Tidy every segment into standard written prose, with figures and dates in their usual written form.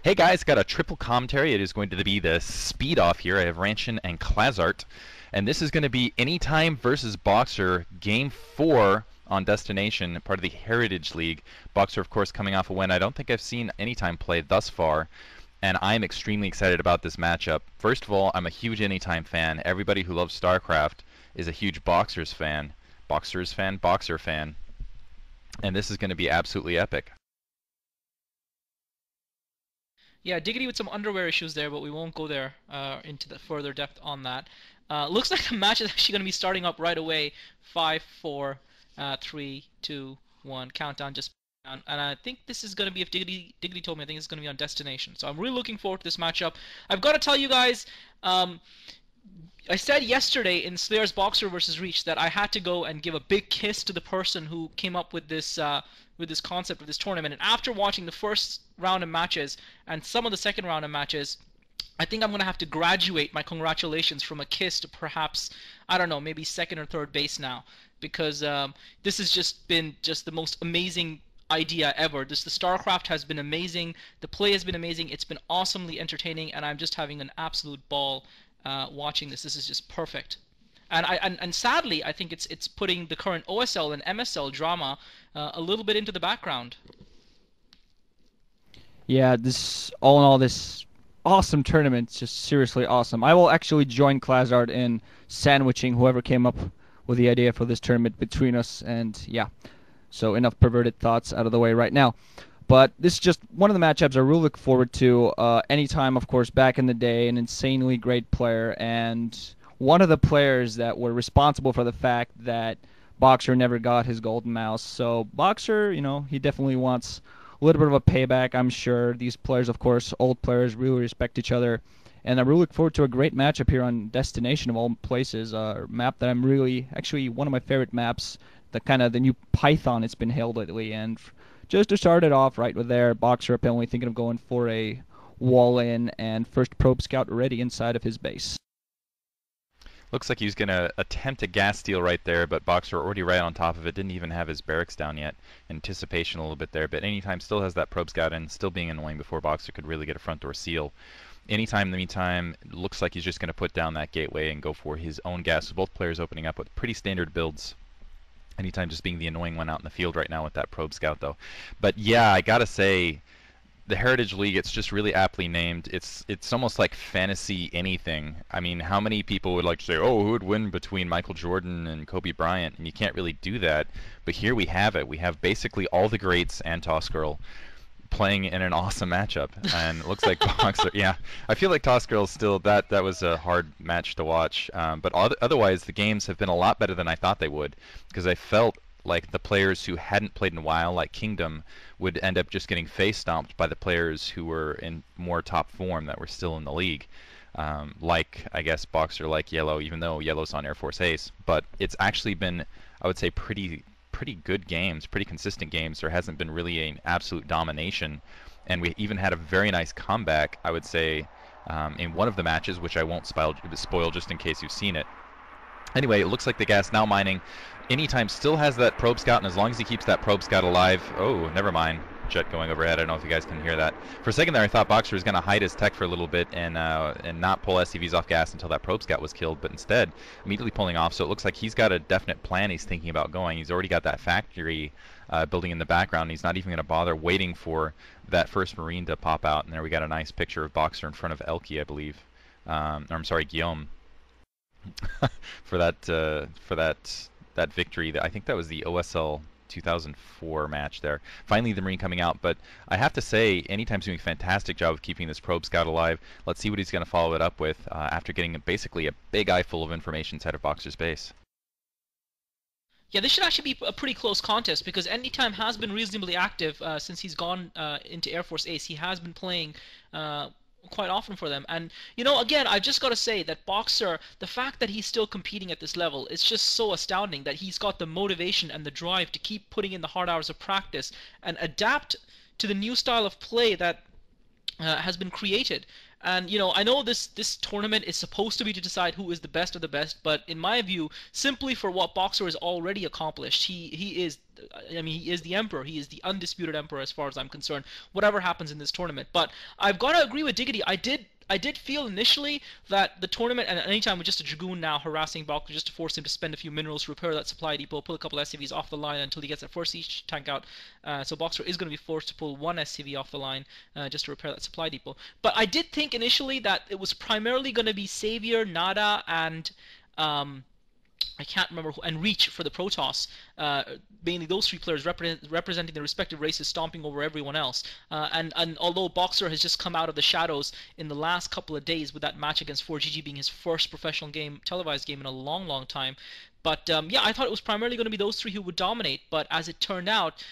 Hey guys, got a triple commentary. It is going to be the speed off here. I have Ranchin and Klazart, and this is going to be Anytime versus BoxeR Game 4 on Destination, part of the Heritage League. BoxeR, of course, coming off a win. I don't think I've seen Anytime play thus far, and I'm extremely excited about this matchup. First of all, I'm a huge Anytime fan. Everybody who loves StarCraft is a huge BoxeR's fan. BoxeR fan. And this is going to be absolutely epic. Yeah, Diggity with some underwear issues there, but we won't go there into the further depth on that. Looks like the match is actually going to be starting up right away. 5, 4, 3, 2, 1. Countdown just down. And I think this is going to be, if Diggity told me, I think it's going to be on Destination. So I'm really looking forward to this matchup. I've got to tell you guys, I said yesterday in Slayer's BoxeR versus Reach that I had to go and give a big kiss to the person who came up with this concept of this tournament. And after watching the first round of matches and some of the second round of matches, I think I'm going to have to graduate my congratulations from a kiss to perhaps, I don't know, maybe second or third base now, because this has just been just the most amazing idea ever. The StarCraft has been amazing. The play has been amazing. It's been awesomely entertaining, and I'm just having an absolute ball watching this. This is just perfect. And sadly, I think it's putting the current OSL and MSL drama a little bit into the background. Yeah, this all in all, this awesome tournament, just seriously awesome. I will actually join Klazard in sandwiching whoever came up with the idea for this tournament between us, and yeah. So enough perverted thoughts out of the way right now. But this is just one of the matchups I really look forward to. Anytime, of course, back in the day, an insanely great player, and one of the players that were responsible for the fact that BoxeR never got his golden mouse. So BoxeR, he definitely wants a little bit of a payback, I'm sure. These players, of course, old players, really respect each other. And I really look forward to a great matchup here on Destination of all places. A map that I'm really, actually, one of my favorite maps. The kind of the new Python it's been hailed lately. And just to start it off right with there, BoxeR apparently thinking of going for a wall in and first probe scout already inside of his base. Looks like he's going to attempt a gas steal right there, but BoxeR already right on top of it. Didn't even have his barracks down yet. Anticipation a little bit there, but Anytime still has that probe scout in, still being annoying before BoxeR could really get a front door seal. Anytime in the meantime, looks like he's just going to put down that gateway and go for his own gas. So both players opening up with pretty standard builds. Anytime just being the annoying one out in the field right now with that probe scout though. But yeah, I gotta say, the Heritage League, it's just really aptly named. It's almost like fantasy anything. I mean, how many people would like to say, oh, who would win between Michael Jordan and Kobe Bryant? And you can't really do that. But here we have it. We have basically all the greats and Toss Girl playing in an awesome matchup, and it looks like BoxeR. Yeah, I feel like Toss Girl still that was a hard match to watch. But otherwise, the games have been a lot better than I thought they would, because I felt like the players who hadn't played in a while, like Kingdom, would end up just getting face stomped by the players who were in more top form that were still in the league. Like I guess BoxeR, like Yellow, even though Yellow's on Air Force Ace, but it's actually been, I would say, pretty good games, pretty consistent games. There hasn't been really an absolute domination, and we even had a very nice comeback, I would say, in one of the matches, which I won't spoil just in case you've seen it. Anyway, it looks like the gas now mining. Anytime still has that probe scout, and as long as he keeps that probe scout alive, oh, never mind. Jet going overhead. I don't know if you guys can hear that. For a second there, I thought BoxeR was going to hide his tech for a little bit and not pull SCVs off gas until that probe scout was killed, but instead immediately pulling off. So it looks like he's got a definite plan he's thinking about going. He's already got that factory building in the background. He's not even going to bother waiting for that first Marine to pop out. And there we got a nice picture of BoxeR in front of Elky, I believe. Or I'm sorry, Guillaume. for that victory. I think that was the OSL 2004 match there. Finally, the Marine coming out, but I have to say, Anytime's doing a fantastic job of keeping this probe scout alive. Let's see what he's going to follow it up with after getting basically a big eye full of information inside of BoxeR's base. Yeah, this should actually be a pretty close contest because Anytime has been reasonably active since he's gone into Air Force Ace. He has been playing quite often for them. And, again, I've just got to say that BoxeR, the fact that he's still competing at this level, it's just so astounding that he's got the motivation and the drive to keep putting in the hard hours of practice and adapt to the new style of play that has been created. And you know, I know this tournament is supposed to be to decide who is the best of the best, but in my view, simply for what BoxeR has already accomplished, he is, I mean, he is the emperor. He is the undisputed emperor as far as I'm concerned. Whatever happens in this tournament, but I've got to agree with Diggity. I did feel initially that the tournament, and anytime with just a Dragoon now harassing BoxeR just to force him to spend a few minerals to repair that supply depot, pull a couple SCVs off the line until he gets that first siege tank out. So BoxeR is going to be forced to pull one SCV off the line just to repair that supply depot. But I did think initially that it was primarily going to be Savior, Nada, and I can't remember who, and Reach for the Protoss. Mainly those three players representing their respective races, stomping over everyone else. And although BoxeR has just come out of the shadows in the last couple of days with that match against 4GG being his first professional game, televised game in a long, long time. But yeah, I thought it was primarily going to be those three who would dominate. But as it turned out,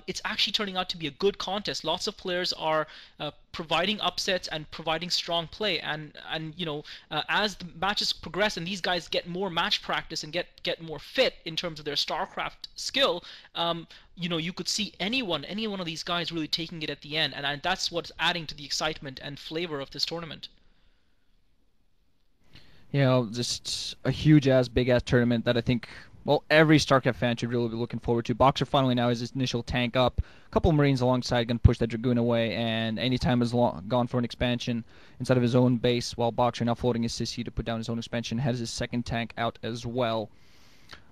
it's actually turning out to be a good contest. Lots of players are providing upsets and providing strong play. And you know, as the matches progress and these guys get more match practice and get more fit in terms of their StarCraft skill, you know, you could see any one of these guys really taking it at the end, and that's what's adding to the excitement and flavor of this tournament. You know, just a huge ass, big ass tournament that I think, well, every StarCraft fan should really be looking forward to. BoxeR finally now has his initial tank up, a couple of Marines alongside going to push that Dragoon away, and anytime has gone for an expansion inside of his own base, while BoxeR now floating his Sissy to put down his own expansion, has his second tank out as well.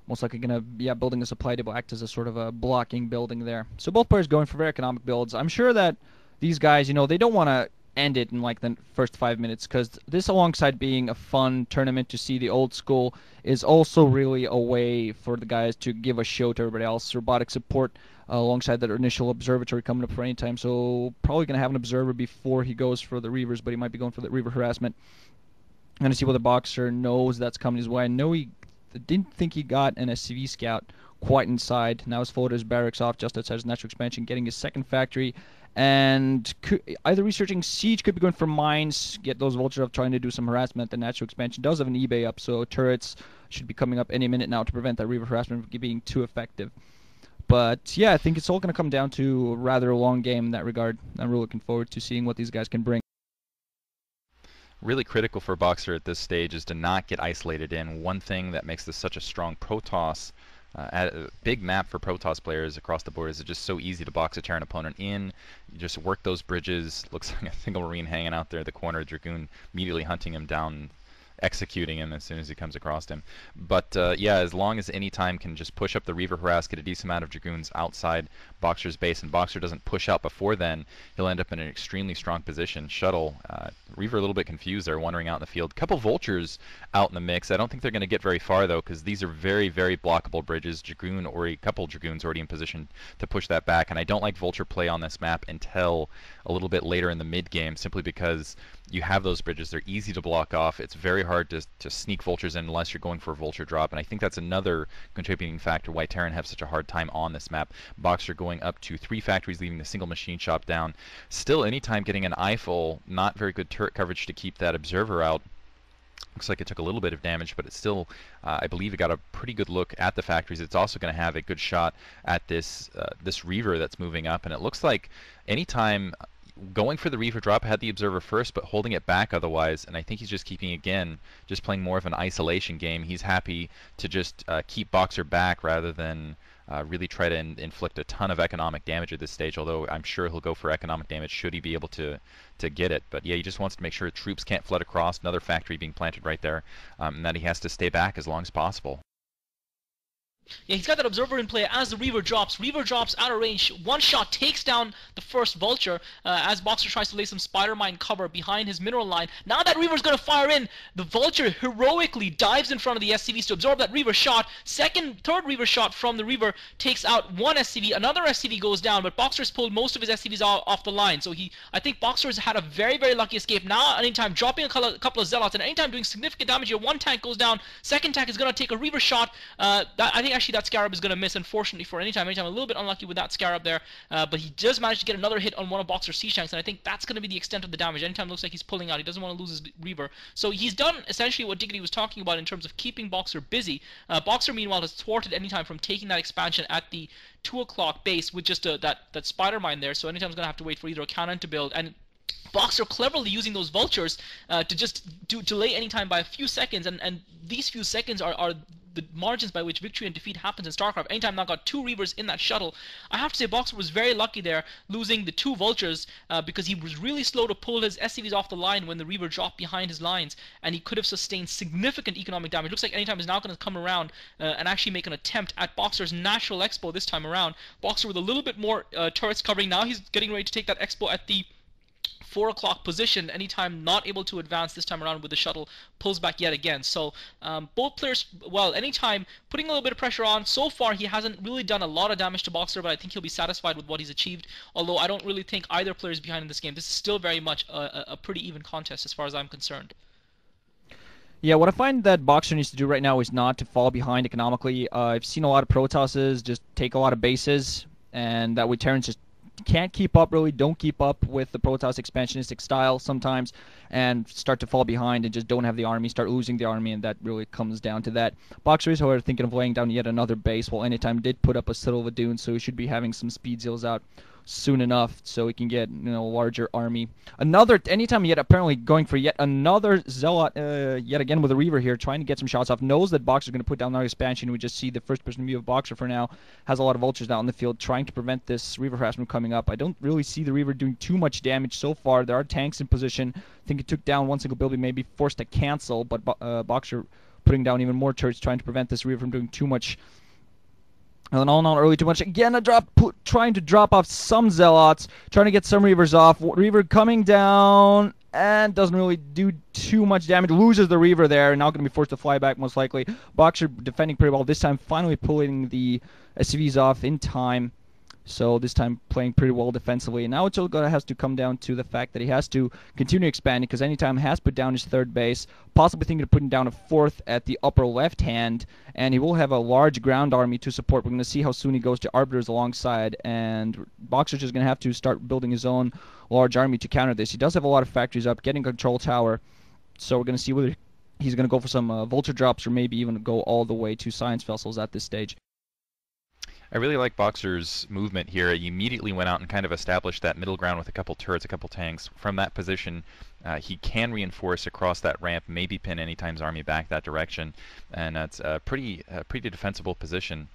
Most likely going to, yeah, building a supply depot, act as a sort of a blocking building there. So both players going for very economic builds. I'm sure that these guys, you know, they don't want to end it in like the first 5 minutes, because this, alongside being a fun tournament to see the old school, is also really a way for the guys to give a show to everybody else. Robotic support alongside that initial observatory coming up for any time, so probably going to have an observer before he goes for the Reavers, but he might be going for the Reaver harassment. I'm going to see whether BoxeR knows that's coming his way. I know he didn't think he got an SCV scout quite inside. Now he's folded his barracks off just outside his natural expansion, getting his second factory, and either researching siege, could be going for mines, get those vultures up, trying to do some harassment. The natural expansion does have an eBay up, so turrets should be coming up any minute now to prevent that Reaver harassment from being too effective. But yeah, I think it's all going to come down to a rather long game in that regard. I'm really looking forward to seeing what these guys can bring. Really critical for BoxeR at this stage is to not get isolated in. One thing that makes this such a strong Protoss, a big map for Protoss players across the board, is it's just so easy to box a Terran opponent in. You just work those bridges. Looks like a single Marine hanging out there at the corner, Dragoon immediately hunting him down, executing him as soon as he comes across him. But yeah, as long as any time can just push up the Reaver harass, get a decent amount of Dragoons outside BoxeR's base, and BoxeR doesn't push out before then, he'll end up in an extremely strong position. Shuttle, Reaver a little bit confused there, wandering out in the field. Couple Vultures out in the mix. I don't think they're going to get very far though, because these are very, very blockable bridges. Dragoon, or a couple Dragoons already in position to push that back, and I don't like Vulture play on this map until a little bit later in the mid game, simply because you have those bridges. They're easy to block off. It's very hard to sneak Vultures in unless you're going for a Vulture drop, and I think that's another contributing factor why Terran have such a hard time on this map. BoxeR going up to 3 factories, leaving the single machine shop down. Still, anytime getting an Eiffel, not very good turret coverage to keep that observer out. Looks like it took a little bit of damage, but it's still, I believe it got a pretty good look at the factories. It's also going to have a good shot at this this Reaver that's moving up, and it looks like anytime going for the Reaver drop, had the observer first, but holding it back otherwise, and I think he's just keeping, again, just playing more of an isolation game. He's happy to just keep BoxeR back rather than really try to inflict a ton of economic damage at this stage, although I'm sure he'll go for economic damage should he be able to get it. But yeah, he just wants to make sure troops can't flood across, another factory being planted right there, and that he has to stay back as long as possible. Yeah, he's got that observer in play as the Reaver drops. Reaver drops out of range. One shot takes down the first Vulture as BoxeR tries to lay some spider mine cover behind his mineral line. Now that Reaver's going to fire in, the Vulture heroically dives in front of the SCVs to absorb that Reaver shot. Third Reaver shot from the Reaver takes out one SCV. Another SCV goes down, but BoxeR's pulled most of his SCVs off the line. So I think BoxeR's had a very, very lucky escape. Now, anytime dropping a couple of Zealots, and anytime doing significant damage here, one tank goes down, second tank is going to take a Reaver shot. I think actually that Scarab is going to miss, unfortunately, for anytime. A little bit unlucky with that Scarab there, but he does manage to get another hit on one of BoxeR's siege tanks, and I think that's going to be the extent of the damage. Anytime it looks like he's pulling out, he doesn't want to lose his Reaver. So he's done essentially what Diggity was talking about in terms of keeping BoxeR busy. BoxeR, meanwhile, has thwarted anytime from taking that expansion at the 2 o'clock base with just that spider mine there, so anytime he's going to have to wait for either a cannon to build, and BoxeR cleverly using those vultures to just delay any time by a few seconds, and these few seconds are the margins by which victory and defeat happens in StarCraft. Anytime now got 2 Reavers in that shuttle, I have to say BoxeR was very lucky there, losing the 2 vultures because he was really slow to pull his SCVs off the line when the Reaver dropped behind his lines, and he could have sustained significant economic damage. Looks like Anytime is now going to come around and actually make an attempt at BoxeR's natural expo this time around. BoxeR with a little bit more turrets covering now. He's getting ready to take that expo at the 4 o'clock position. Anytime not able to advance this time around with the shuttle, pulls back yet again. So both players, well, Anytime putting a little bit of pressure on. So far he hasn't really done a lot of damage to BoxeR, but I think he'll be satisfied with what he's achieved, although I don't really think either player is behind in this game. This is still very much a pretty even contest as far as I'm concerned. Yeah, what I find that BoxeR needs to do right now is not to fall behind economically. I've seen a lot of protosses just take a lot of bases, and that way Terrans just can't keep up, really don't keep up with the Protoss expansionistic style sometimes, and start to fall behind and just don't have the army, start losing the army, and that really comes down to that. BoxeR is, however, thinking of laying down yet another base, while Anytime did put up a Citadel of a Dune, so he should be having some speed zeals out soon enough so he can get, you know, a larger army. Anytime yet apparently going for yet another Zealot, yet again with a Reaver here, trying to get some shots off, knows that BoxeR is going to put down another expansion. We just see the first person view of BoxeR for now, has a lot of vultures out in the field, trying to prevent this Reaver harassment coming up. I don't really see the Reaver doing too much damage so far. There are tanks in position. I think it took down one single building, maybe forced to cancel, but BoxeR putting down even more turrets, trying to prevent this Reaver from doing too much. And all not early too much. Again, trying to drop off some Zealots, trying to get some Reavers off. Reaver coming down and doesn't really do too much damage. Loses the Reaver there, now going to be forced to fly back most likely. BoxeR defending pretty well this time, finally pulling the SCVs off in time. So this time playing pretty well defensively. And now it's all going to have to come down to the fact that he has to continue expanding, because Anytime has put down his 3rd base, possibly thinking of putting down a 4th at the upper left hand, and he will have a large ground army to support. We're going to see how soon he goes to Arbiters alongside, and BoxeR just going to have to start building his own large army to counter this. He does have a lot of factories up, getting a control tower, so we're going to see whether he's going to go for some vulture drops or maybe even go all the way to science vessels at this stage. I really like BoxeR's movement here. He immediately went out and kind of established that middle ground with a couple turrets, a couple tanks. From that position, he can reinforce across that ramp, maybe pin Anytime's army back that direction, and that's a pretty defensible position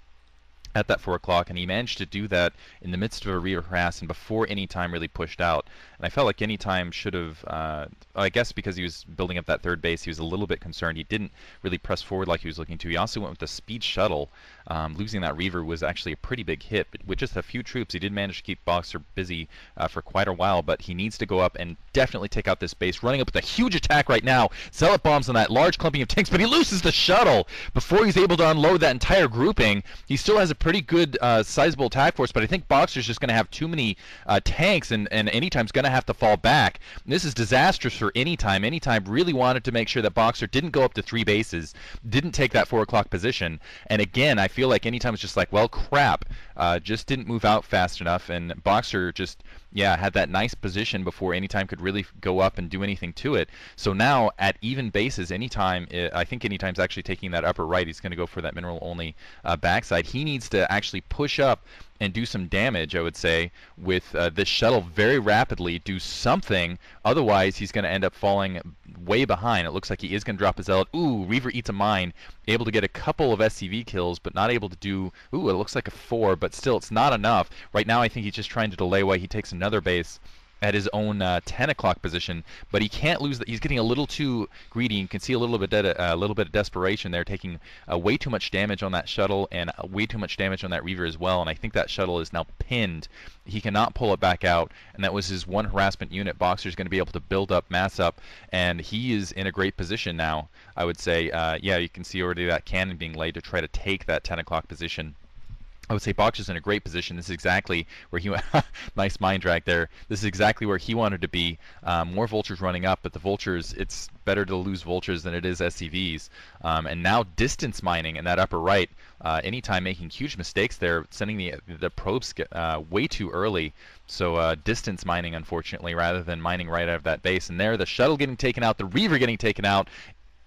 at that 4 o'clock, and he managed to do that in the midst of a Reaver harass and before Anytime really pushed out. And I felt like Anytime should have, I guess because he was building up that 3rd base, he was a little bit concerned. He didn't really press forward like he was looking to. He also went with the speed shuttle. Losing that Reaver was actually a pretty big hit, but with just a few troops, he did manage to keep BoxeR busy for quite a while, but he needs to go up and definitely take out this base. Running up with a huge attack right now. Zealot bombs on that large clumping of tanks, but he loses the shuttle before he's able to unload that entire grouping. He still has a pretty good sizable attack force, but I think BoxeR's just going to have too many tanks, and Anytime's going to have to fall back. And this is disastrous for Anytime. Anytime really wanted to make sure that BoxeR didn't go up to 3 bases, didn't take that 4 o'clock position, and again, I feel like Anytime was just like, well, crap, just didn't move out fast enough, and BoxeR just, yeah, had that nice position before Anytime could really go up and do anything to it. So now, at even bases, Anytime, I think Anytime's actually taking that upper right. He's going to go for that mineral-only backside. He needs to actually push up and do some damage, I would say, with this shuttle very rapidly, do something, otherwise he's going to end up falling way behind. It looks like he is going to drop a Zealot. Ooh, Reaver eats a mine, able to get a couple of SCV kills, but not able to do, ooh, it looks like a 4, but still, it's not enough. Right now, I think he's just trying to delay while he takes another base at his own 10 o'clock position, but he can't lose that. He's getting a little too greedy. You can see a little bit of desperation there, taking way too much damage on that shuttle and way too much damage on that Reaver as well, and I think that shuttle is now pinned. He cannot pull it back out, and that was his one harassment unit. BoxeR's going to be able to build up, mass up, and he is in a great position now, I would say. Yeah, you can see already that cannon being laid to try to take that 10 o'clock position. I would say BoxeR's in a great position. This is exactly where he went. Nice mind drag there. This is exactly where he wanted to be. More vultures running up, but the vultures, it's better to lose vultures than it is SCVs. And now distance mining in that upper right. Anytime making huge mistakes there, sending the probes way too early. So distance mining, unfortunately, rather than mining right out of that base. And there, the shuttle getting taken out, the Reaver getting taken out.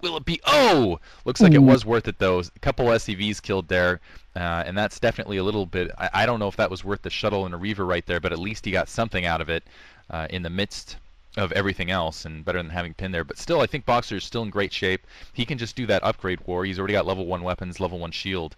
Will it be? Oh! Looks like it was worth it, though. A couple SCVs killed there, and that's definitely a little bit... I don't know if that was worth the shuttle and a Reaver right there, but at least he got something out of it in the midst of everything else and better than having Pin there. But still, I think BoxeR is still in great shape. He can just do that upgrade war. He's already got level 1 weapons, level 1 shield.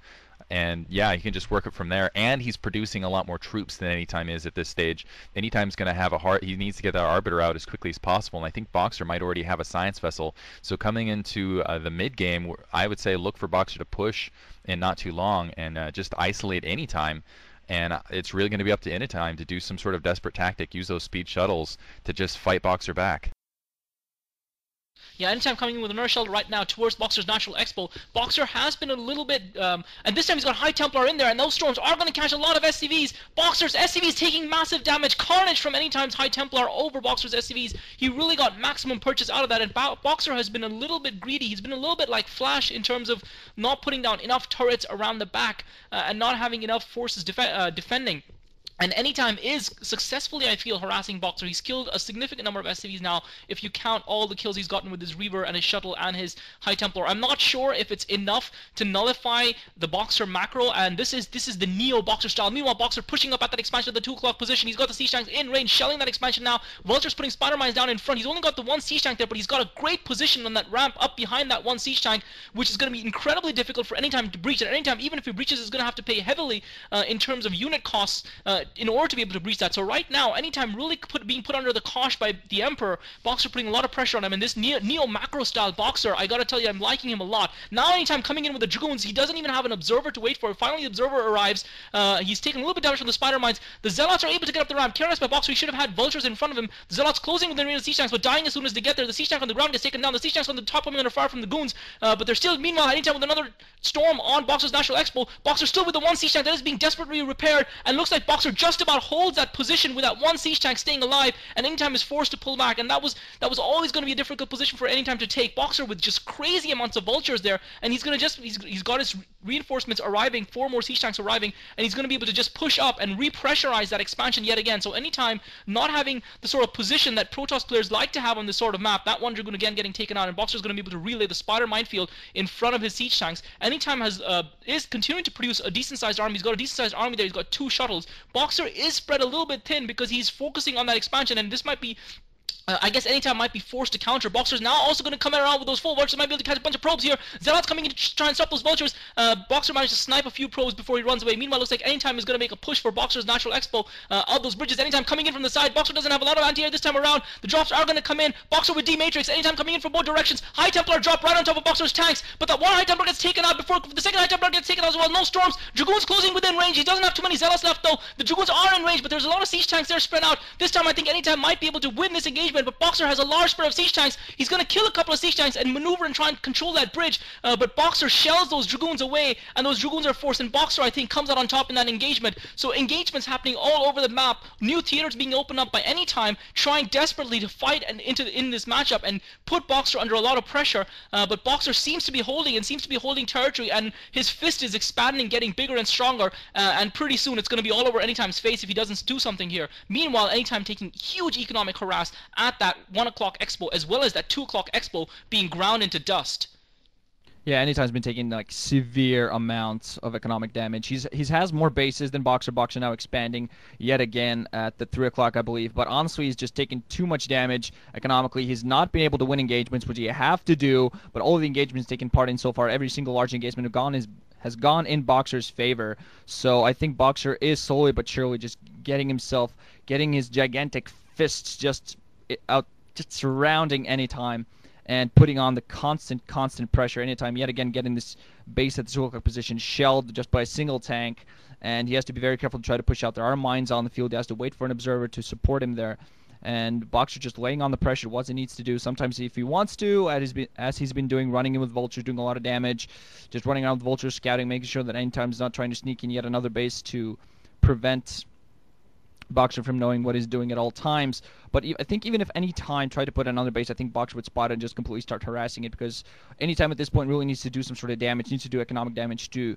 And yeah, he can just work it from there. And he's producing a lot more troops than Anytime is at this stage. Anytime's going to have a hard. He needs to get that Arbiter out as quickly as possible. And I think BoxeR might already have a Science Vessel. So coming into the mid game, I would say look for BoxeR to push in not too long and just isolate Anytime. And it's really going to be up to Anytime to do some sort of desperate tactic, use those speed shuttles to just fight BoxeR back. Yeah, Anytime coming in with an Earth Shell right now towards BoxeR's Natural Expo. BoxeR has been a little bit, and this time he's got High Templar in there, and those storms are going to catch a lot of SCVs. BoxeR's SCVs taking massive damage. Carnage from Anytime's High Templar over BoxeR's SCVs. He really got maximum purchase out of that, and BoxeR has been a little bit greedy. He's been a little bit like Flash in terms of not putting down enough turrets around the back and not having enough forces defending. And Anytime is successfully, I feel, harassing BoxeR. He's killed a significant number of SCVs now, if you count all the kills he's gotten with his Reaver and his Shuttle and his High Templar. I'm not sure if it's enough to nullify the BoxeR macro, and this is the Neo BoxeR style. Meanwhile, BoxeR pushing up at that expansion at the 2 o'clock position. He's got the siege tanks in range, shelling that expansion now. Vulture's putting spider mines down in front. He's only got the 1 siege tank there, but he's got a great position on that ramp up behind that 1 siege tank, which is going to be incredibly difficult for Anytime to breach. And Anytime, even if he breaches, is going to have to pay heavily in terms of unit costs in order to be able to breach that. So right now, Anytime really being put under the cosh by the Emperor. BoxeR putting a lot of pressure on him, and this Neo macro style BoxeR, I gotta tell you, I'm liking him a lot. Now Anytime coming in with the Dragoons, he doesn't even have an observer to wait for. Finally the observer arrives. He's taking a little bit damage from the spider mines. The Zealots are able to get up the ramp. Careless by BoxeR. He should have had Vultures in front of him. The Zealots closing with the siege tanks, but dying as soon as they get there. The siege tank on the ground gets taken down. The siege tanks on the top coming under fire from the goons, but they're still, meanwhile, Anytime with another storm on BoxeR's National Expo. BoxeR still with the 1 siege tank that is being desperately repaired, and looks like BoxeR just about holds that position with that 1 siege tank staying alive, and Anytime is forced to pull back, and that was always going to be a difficult position for Anytime to take. BoxeR with just crazy amounts of vultures there, and he's got his reinforcements arriving, 4 more siege tanks arriving, and he's going to be able to just push up and repressurize that expansion yet again. So Anytime not having the sort of position that Protoss players like to have on this sort of map, that 1 Dragoon again getting taken out, and BoxeR's going to be able to relay the spider minefield in front of his siege tanks. Anytime is continuing to produce a decent sized army. He's got a decent sized army there. He's got 2 shuttles. BoxeR is spread a little bit thin because he's focusing on that expansion, and this might be I guess Anytime might be forced to counter. BoxeR's now also going to come around with those full vultures. Might be able to catch a bunch of probes here. Zealots coming in to try and stop those vultures. BoxeR managed to snipe a few probes before he runs away. Meanwhile, looks like Anytime is going to make a push for BoxeR's Natural Expo out those bridges. Anytime coming in from the side. BoxeR doesn't have a lot of anti-air this time around. The drops are going to come in. BoxeR with D-Matrix. Anytime coming in from both directions. High Templar drop right on top of BoxeR's tanks, but that 1 High Templar gets taken out before the second High Templar gets taken out as well. No storms. Dragoons closing within range. He doesn't have too many Zealots left though. The Dragoons are in range, but there's a lot of siege tanks there spread out. This time I think Anytime might be able to win this engagement, but BoxeR has a large spread of siege tanks. He's going to kill a couple of siege tanks and maneuver and try and control that bridge, but BoxeR shells those Dragoons away, and those Dragoons are forced, and BoxeR, I think, comes out on top in that engagement. So engagements happening all over the map, new theaters being opened up by Anytime, trying desperately to fight in this matchup and put BoxeR under a lot of pressure, but BoxeR seems to be holding territory, and his fist is expanding, getting bigger and stronger, and pretty soon it's going to be all over Anytime's face if he doesn't do something here. Meanwhile, Anytime taking huge economic harass at that 1 o'clock expo, as well as that 2 o'clock expo being ground into dust. Yeah, Anytime's been taking like severe amounts of economic damage. He has more bases than BoxeR. BoxeR now expanding yet again at the 3 o'clock, I believe. But honestly, he's just taking too much damage economically. He's not been able to win engagements, which you have to do. But all of the engagements taken part in so far, every single large engagement has gone in BoxeR's favor. So I think BoxeR is slowly but surely just getting his gigantic fists just surrounding Anytime and putting on the constant pressure. Anytime yet again getting this base at the 2 o'clock position shelled just by a single tank, and he has to be very careful to try to push out. There are mines on the field. He has to wait for an observer to support him there, and BoxeR just laying on the pressure what he needs to do. Sometimes if he wants to, as he's been doing, running in with vultures, doing a lot of damage, just running around with vultures, scouting, making sure that Anytime's not trying to sneak in yet another base to prevent BoxeR from knowing what he's doing at all times. But I think even if Anytime tried to put another base, I think BoxeR would spot it and just completely start harassing it, because Anytime at this point really needs to do some sort of damage, needs to do economic damage too.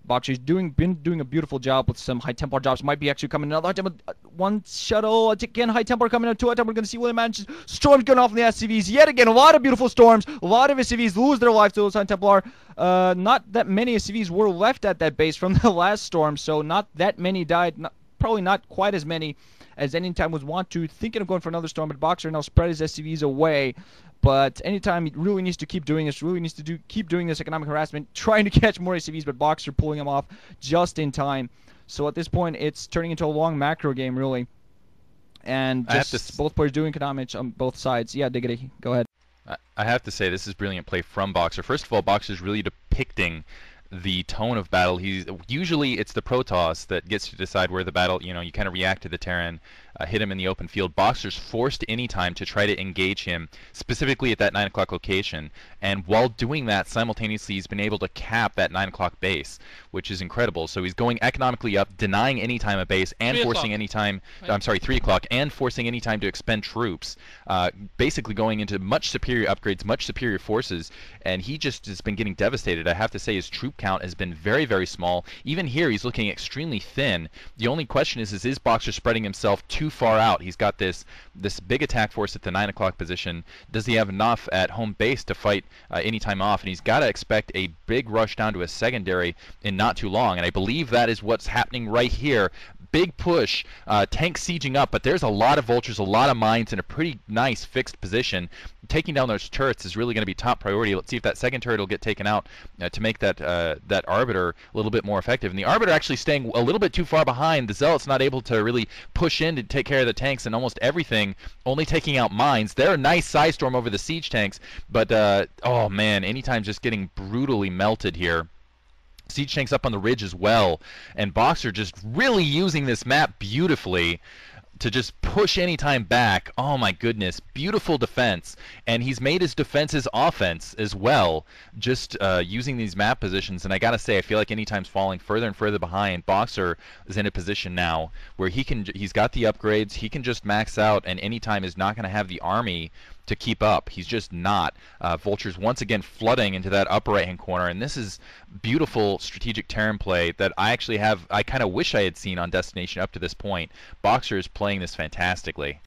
BoxeR's been doing a beautiful job with some High Templar drops. Might be actually coming another High Templar, 1 shuttle again. High Templar coming out, 2 High Templar. We're going to see what it manages. Storms going off in the SCVs yet again. A lot of beautiful storms. A lot of SCVs lose their life to those High Templar. Not that many SCVs were left at that base from the last storm, so not that many died. Probably not quite as many as Anytime was want to, thinking of going for another storm, but BoxeR now spread his SCVs away. But Anytime really needs to keep doing this, really needs to keep doing this economic harassment, trying to catch more ACVs, but BoxeR pulling him off just in time. So at this point, it's turning into a long macro game, really. And just both players doing economics on both sides. Yeah, Diggity, go ahead. I have to say, this is brilliant play from BoxeR. First of all, BoxeR's really depicting the tone of battle. Usually it's the protoss that gets to decide where the battle, you kind of react to the terran, hit him in the open field. BoxeR's forced Anytime to try to engage him, specifically at that 9 o'clock location, and while doing that, simultaneously he's been able to cap that 9 o'clock base, which is incredible. So he's going economically up, denying Anytime a base, and forcing Anytime, I'm sorry, 3 o'clock, and forcing Anytime to expend troops, basically going into much superior upgrades, much superior forces, and he just has been getting devastated. I have to say his troop count has been very, very small. Even here, he's looking extremely thin. The only question is BoxeR spreading himself too far out? He's got this big attack force at the 9 o'clock position. Does he have enough at home base to fight Anytime off? And he's got to expect a big rush down to a secondary in not too long. And I believe that is what's happening right here. Big push, tank sieging up, but there's a lot of vultures, a lot of mines in a pretty nice fixed position. Taking down those turrets is really going to be top priority. Let's see if that second turret will get taken out to make that that Arbiter a little bit more effective. And the Arbiter actually staying a little bit too far behind. The Zealot's not able to really push in to take care of the tanks and almost everything, only taking out mines. They're a nice side storm over the siege tanks, but oh man, Anytime just getting brutally melted here. Siege tanks up on the ridge as well, and BoxeR just really using this map beautifully to just push Anytime back. Oh my goodness, beautiful defense, and he's made his defense his offense as well, just using these map positions. And I gotta say, I feel like Anytime's falling further and further behind. BoxeR is in a position now where he's got the upgrades, he can just max out, and Anytime is not going to have the army to keep up. He's just not. Vultures once again flooding into that upper right hand corner, and this is beautiful strategic terran play that I kind of wish I had seen on Destination up to this point. BoxeR is playing this fantastically.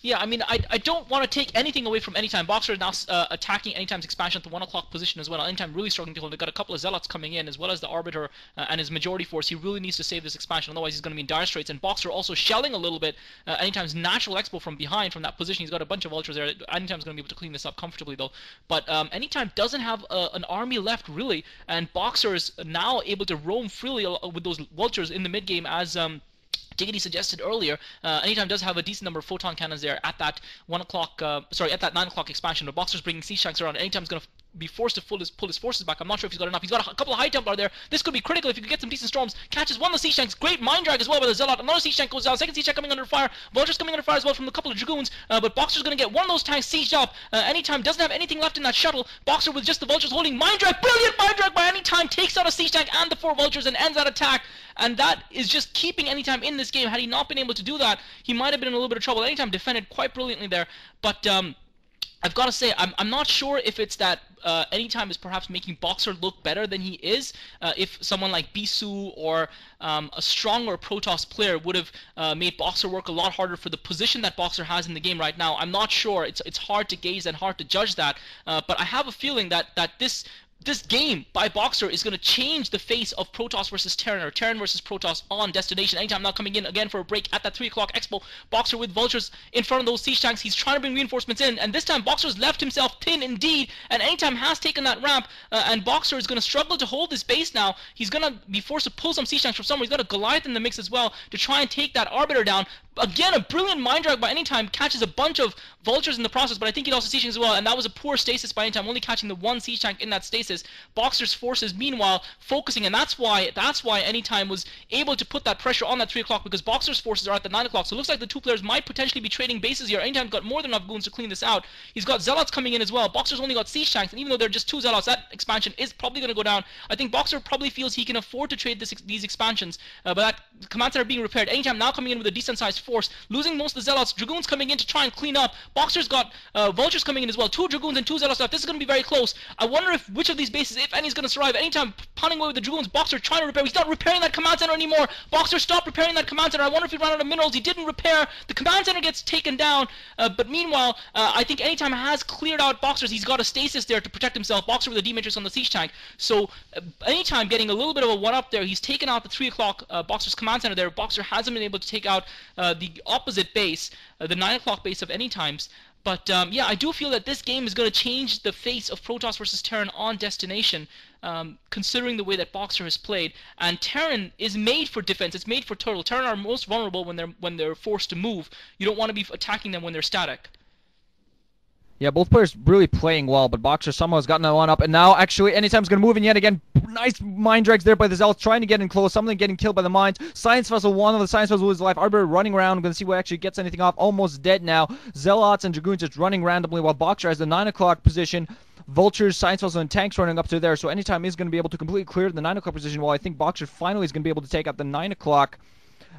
Yeah, I mean, I don't want to take anything away from Anytime. BoxeR is now attacking Anytime's expansion at the 1 o'clock position as well. Anytime really struggling to hold. They've got a couple of Zealots coming in, as well as the Arbiter and his majority force. He really needs to save this expansion, otherwise he's going to be in dire straits. And BoxeR also shelling a little bit Anytime's natural expo from behind, from that position. He's got a bunch of vultures there. Anytime's going to be able to clean this up comfortably, though. But Anytime doesn't have an army left, really, and BoxeR is now able to roam freely with those vultures in the mid-game, as Diggity suggested earlier. Anytime does have a decent number of photon cannons there at that 1 o'clock, at that 9 o'clock expansion. But BoxeR's bringing siege tanks around. Anytime's going to be forced to pull his forces back. I'm not sure if he's got enough. He's got a couple of High Templar there. This could be critical if you could get some decent storms. Catches one of the siege tanks. Great mind drag as well by the Zealot. Another siege tank goes down. Second siege tank coming under fire. Vultures coming under fire as well from a couple of Dragoons. But BoxeR's going to get one of those tanks sieged up. Anytime doesn't have anything left in that shuttle. BoxeR with just the vultures holding mind drag. Brilliant mind drag by Anytime. Takes out a siege tank and the 4 vultures and ends that attack. And that is just keeping Anytime in this game. Had he not been able to do that, he might have been in a little bit of trouble. Anytime defended quite brilliantly there. But I've got to say, I'm not sure if it's that Anytime is perhaps making BoxeR look better than he is. If someone like Bisu or a stronger Protoss player would have made BoxeR work a lot harder for the position that BoxeR has in the game right now. I'm not sure. It's hard to gauge and hard to judge that. But I have a feeling that this game by BoxeR is going to change the face of Protoss versus Terran, or Terran versus Protoss on Destination. Anytime now coming in again for a break at that 3 o'clock expo. BoxeR with vultures in front of those siege tanks. He's trying to bring reinforcements in, and this time BoxeR's left himself thin indeed, and Anytime has taken that ramp, and BoxeR is going to struggle to hold this base now. He's going to be forced to pull some siege tanks from somewhere. He's got a Goliath in the mix as well to try and take that Arbiter down. Again, a brilliant mind drag by Anytime, catches a bunch of vultures in the process, but I think he lost a siege tank as well, and that was a poor stasis by Anytime, only catching the 1 siege tank in that stasis. BoxeR's forces, meanwhile, focusing, and that's why Anytime was able to put that pressure on that 3 o'clock, because BoxeR's forces are at the 9 o'clock, so it looks like the two players might potentially be trading bases here. Anytime's got more than enough goons to clean this out. He's got Zealots coming in as well. BoxeR's only got siege tanks, and even though they're just 2 Zealots, that expansion is probably going to go down. I think BoxeR probably feels he can afford to trade these expansions, but that command center being repaired. Anytime now coming in with a decent sized force, losing most of the Zealots. Dragoons coming in to try and clean up. BoxeR's got Vultures coming in as well. 2 Dragoons and 2 Zealots left. This is going to be very close. I wonder if which of these bases, if any, is going to survive. Anytime punting away with the Dragoons, BoxeR trying to repair. He's not repairing that command center anymore. BoxeR stopped repairing that command center. I wonder if he ran out of minerals. He didn't repair. The command center gets taken down. But meanwhile, I think Anytime has cleared out BoxeR's. He's got a stasis there to protect himself. BoxeR with a D-Matrix on the siege tank. So Anytime getting a little bit of a one-up there. He's taken out the 3 o'clock BoxeR's command center there. BoxeR hasn't been able to take out the opposite base, the 9 o'clock base of Anytime's. But yeah, I do feel that this game is going to change the face of Protoss versus Terran on Destination, considering the way that BoxeR has played. And Terran is made for defense. It's made for turtle. Terran are most vulnerable when they're forced to move. You don't want to be attacking them when they're static. Yeah, both players really playing well, but BoxeR somehow has gotten that one up, and now actually Anytime's going to move in yet again. Nice mind drags there by the Zealots, trying to get in close, something getting killed by the mines. Science Vessel, one of the Science Vessels loses life. Arbiter running around, going to see what actually gets anything off. Almost dead now. Zealots and Dragoons just running randomly, while BoxeR has the 9 o'clock position. Vultures, Science Vessel, and tanks running up to there, so Anytime is going to be able to completely clear the 9 o'clock position, while I think BoxeR finally is going to be able to take out the 9 o'clock.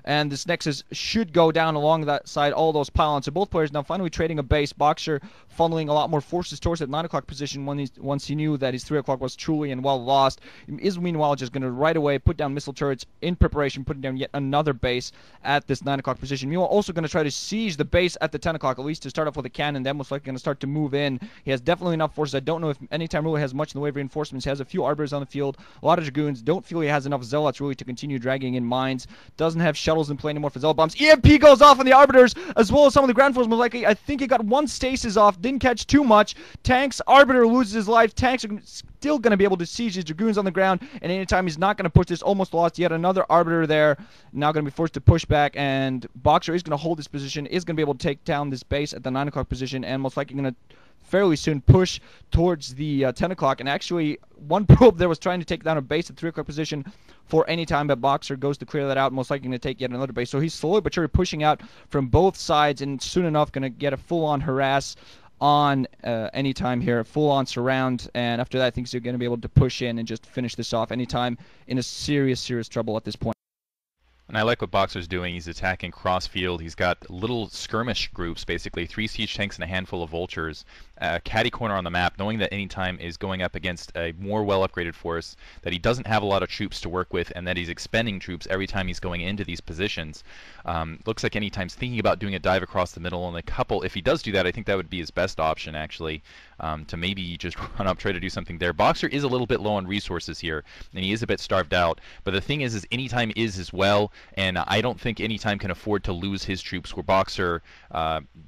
And this Nexus should go down along that side, all those pylons. So both players now finally trading a base. BoxeR funneling a lot more forces towards that 9 o'clock position once he knew that his 3 o'clock was truly and well lost. He is meanwhile just going to right away put down missile turrets in preparation, putting down yet another base at this 9 o'clock position. Meanwhile, also going to try to siege the base at the 10 o'clock, at least to start off with a cannon. Then most likely going to start to move in. He has definitely enough forces. I don't know if Anytime really has much in the way of reinforcements. He has a few Arbiters on the field, a lot of Dragoons. Don't feel he has enough Zealots really to continue dragging in mines. Doesn't have shuttles in play anymore for Zealot bombs. EMP goes off on the Arbiters, as well as some of the ground forces. Most likely, I think he got one stasis off, didn't catch too much. Tanks, Arbiter loses his life. Tanks are still going to be able to siege his Dragoons on the ground, and Anytime he's not going to push this. Almost lost yet another Arbiter there. Now going to be forced to push back, and BoxeR is going to hold this position, is going to be able to take down this base at the 9 o'clock position, and most likely going to fairly soon push towards the 10 o'clock. And actually, one probe there was trying to take down a base at 3 o'clock position for Anytime, but BoxeR goes to clear that out, most likely going to take yet another base. So he's slowly but surely pushing out from both sides, and soon enough going to get a full-on harass on Anytime here, full-on surround, and after that I think he's going to be able to push in and just finish this off. Anytime in a serious trouble at this point. And I like what BoxeR's doing. He's attacking cross-field. He's got little skirmish groups, basically 3 siege tanks and a handful of vultures, catty corner on the map, knowing that Anytime is going up against a more well-upgraded force, that he doesn't have a lot of troops to work with, and that he's expending troops every time he's going into these positions. Looks like Anytime's thinking about doing a dive across the middle, and a couple, if he does do that, I think that would be his best option, actually, to maybe just run up, try to do something there. BoxeR is a little bit low on resources here, and he is a bit starved out, but the thing is Anytime is as well, and I don't think Anytime can afford to lose his troops, where BoxeR,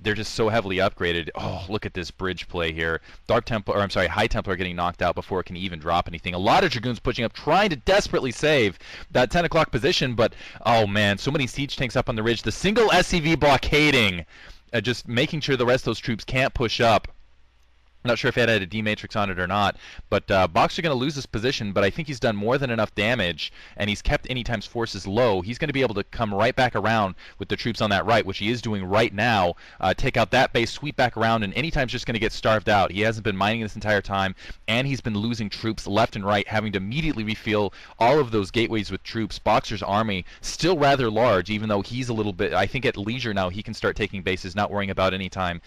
they're just so heavily upgraded. Oh, look at this bridge play here. High Templar getting knocked out before it can even drop anything. A lot of Dragoons pushing up, trying to desperately save that 10 o'clock position, but oh man, so many siege tanks up on the ridge. The single SCV blockading, just making sure the rest of those troops can't push up. I'm not sure if it had a D-Matrix on it or not, but BoxeR going to lose this position, but I think he's done more than enough damage, and he's kept Anytime's forces low. He's going to be able to come right back around with the troops on that right, which he is doing right now, take out that base, sweep back around, and Anytime's just going to get starved out. He hasn't been mining this entire time, and he's been losing troops left and right, having to immediately refill all of those gateways with troops. BoxeR's army still rather large, even though he's a little bit, I think at leisure now, he can start taking bases, not worrying about Anytime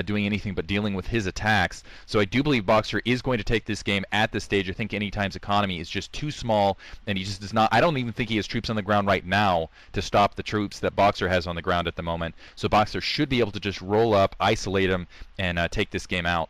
doing anything but dealing with his attacks. So I do believe BoxeR is going to take this game at this stage. I think Anytime's economy is just too small, and he just does not. I don't even think he has troops on the ground right now to stop the troops that BoxeR has on the ground at the moment. So BoxeR should be able to just roll up, isolate him, and take this game out.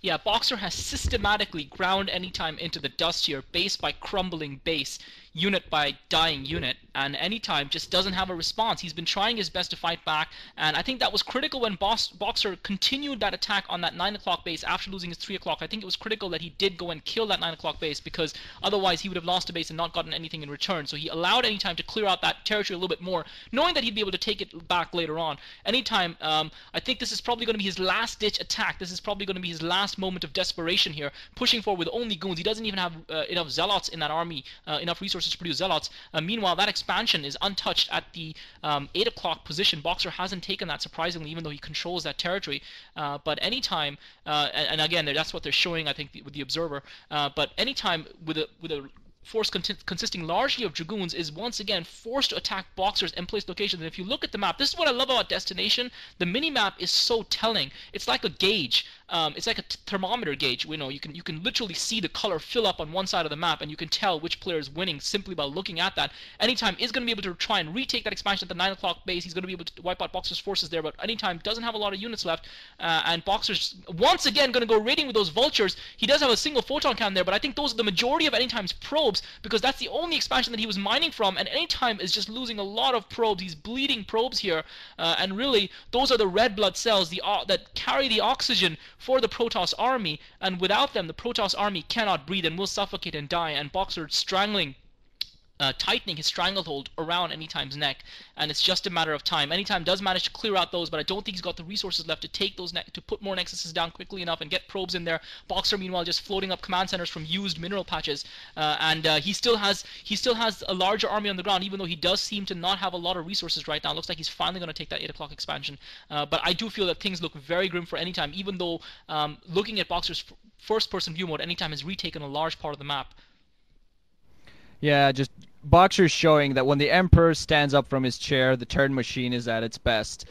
Yeah, BoxeR has systematically ground Anytime into the dust here, base by crumbling base, unit by dying unit, and Anytime just doesn't have a response. He's been trying his best to fight back, and I think that was critical when BoxeR continued that attack on that 9 o'clock base after losing his 3 o'clock. I think it was critical that he did go and kill that 9 o'clock base, because otherwise he would have lost a base and not gotten anything in return. So he allowed Anytime to clear out that territory a little bit more, knowing that he'd be able to take it back later on. Anytime, I think this is probably going to be his last-ditch attack. This is probably going to be his last moment of desperation here, pushing forward with only goons. He doesn't even have enough zealots in that army, enough resources to produce zealots. Meanwhile, that expansion is untouched at the 8 o'clock position. BoxeR hasn't taken that, surprisingly, even though he controls that territory. But Anytime, and again, that's what they're showing, I think, with the Observer. But Anytime, with a force consisting largely of Dragoons is once again forced to attack BoxeR's emplaced locations. And if you look at the map, this is what I love about Destination. The mini-map is so telling. It's like a gauge. It's like a thermometer gauge. You know, you can literally see the color fill up on one side of the map, and you can tell which player is winning simply by looking at that. Anytime is going to be able to try and retake that expansion at the 9 o'clock base. He's going to be able to wipe out BoxeR's forces there, but Anytime doesn't have a lot of units left, and BoxeR's once again going to go raiding with those vultures. He does have a single photon cannon there, but I think those are the majority of Anytime's probes, because that's the only expansion that he was mining from, and Anytime is just losing a lot of probes. He's bleeding probes here, and really those are the red blood cells that carry the oxygen for the Protoss army, and without them the Protoss army cannot breathe and will suffocate and die, and BoxeR strangling tightening his stranglehold around Anytime's neck, and it's just a matter of time. Anytime does manage to clear out those, but I don't think he's got the resources left to take those to put more nexuses down quickly enough and get probes in there. BoxeR meanwhile just floating up command centers from used mineral patches, and he still has a larger army on the ground, even though he does seem to not have a lot of resources right now. It looks like he's finally going to take that 8 o'clock expansion, but I do feel that things look very grim for Anytime, even though looking at BoxeR's first-person view mode, Anytime has retaken a large part of the map. Yeah, just BoxeR showing that when the Emperor stands up from his chair, the turn machine is at its best.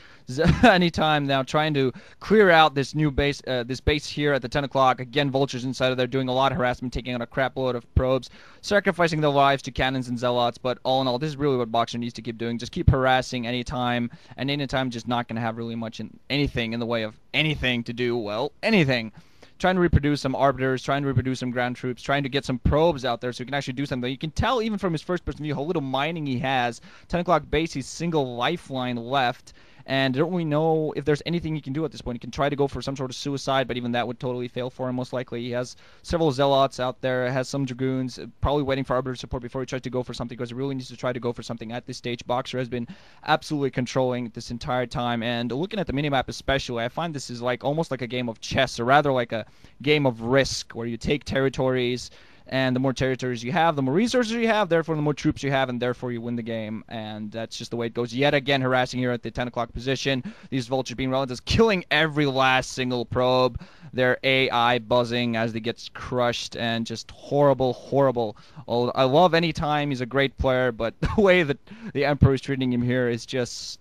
Anytime now trying to clear out this new base, this base here at the 10 o'clock. Again, vultures inside of there doing a lot of harassment, taking out a crap load of probes, sacrificing their lives to cannons and zealots. But all in all, this is really what BoxeR needs to keep doing. Just keep harassing Anytime, and Anytime just not going to have really much anything in the way of anything to do. Well, anything. Trying to reproduce some arbiters, trying to reproduce some ground troops, trying to get some probes out there so he can actually do something. You can tell even from his first-person view how little mining he has. 10 o'clock base, he's single lifeline left. And don't we know if there's anything he can do at this point? He can try to go for some sort of suicide, but even that would totally fail for him most likely. He has several zealots out there, has some dragoons, probably waiting for arbiter support before he tries to go for something, because he really needs to try to go for something at this stage. BoxeR has been absolutely controlling this entire time, and looking at the minimap especially, I find this is like almost like a game of chess, or rather like a game of Risk, where you take territories, and the more territories you have, the more resources you have, therefore the more troops you have, and therefore you win the game. And that's just the way it goes. Yet again, harassing here at the 10 o'clock position. These vultures being relatives, killing every last single probe. Their AI buzzing as they get crushed, and just horrible, horrible. Oh, I love Anytime. He's a great player, but the way that the Emperor is treating him here is just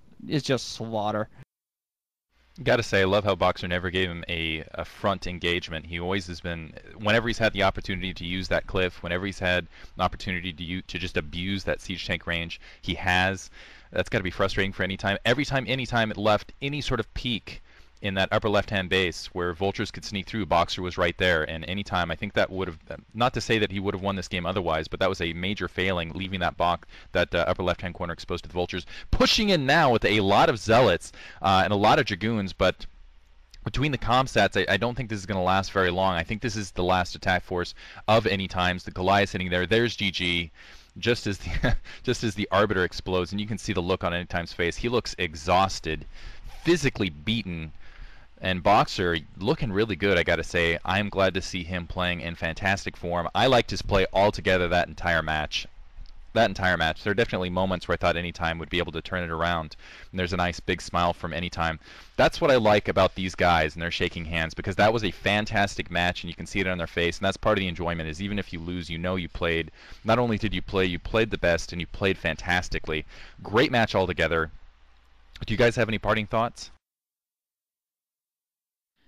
slaughter. Gotta say, I love how BoxeR never gave him a front engagement. He always has been, whenever he's had the opportunity to use that cliff, whenever he's had an opportunity to just abuse that siege tank range, he has. That's got to be frustrating for Anytime. Every time Anytime it left any sort of peak in that upper left-hand base where vultures could sneak through, BoxeR was right there. And Anytime, I think that would have, not to say that he would have won this game otherwise, but that was a major failing, leaving that upper left-hand corner exposed to the vultures. Pushing in now with a lot of zealots and a lot of dragoons, but between the comstats, I don't think this is going to last very long. I think this is the last attack force of Anytime's. The Goliath sitting there. There's GG. Just as the Arbiter explodes, and you can see the look on Anytime's face. He looks exhausted, physically beaten. And BoxeR looking really good, I gotta say. I'm glad to see him playing in fantastic form. I liked his play altogether that entire match. There are definitely moments where I thought Anytime would be able to turn it around. And there's a nice big smile from Anytime. That's what I like about these guys, and they're shaking hands, because that was a fantastic match, and you can see it on their face. And that's part of the enjoyment, is even if you lose, you know you played. Not only did you played the best, and you played fantastically. Great match altogether. Do you guys have any parting thoughts?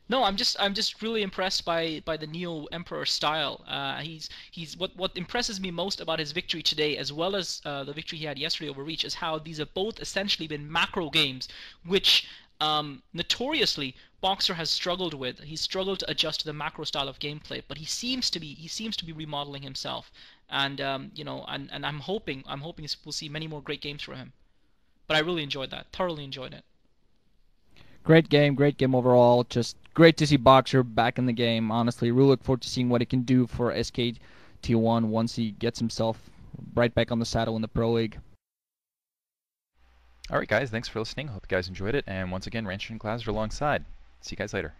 No, I'm just really impressed by the Neo Emperor style. He's what impresses me most about his victory today, as well as the victory he had yesterday over Reach, is how these have both essentially been macro games, which notoriously BoxeR has struggled with. He's struggled to adjust to the macro style of gameplay, but he seems to be remodeling himself, and you know, and I'm hoping we'll see many more great games for him. But I really enjoyed that, thoroughly enjoyed it. Great game overall. Just great to see BoxeR back in the game. Honestly, really look forward to seeing what he can do for SKT1 once he gets himself right back on the saddle in the Pro League. Alright guys, thanks for listening. Hope you guys enjoyed it. And once again, Rancher and Claus are alongside. See you guys later.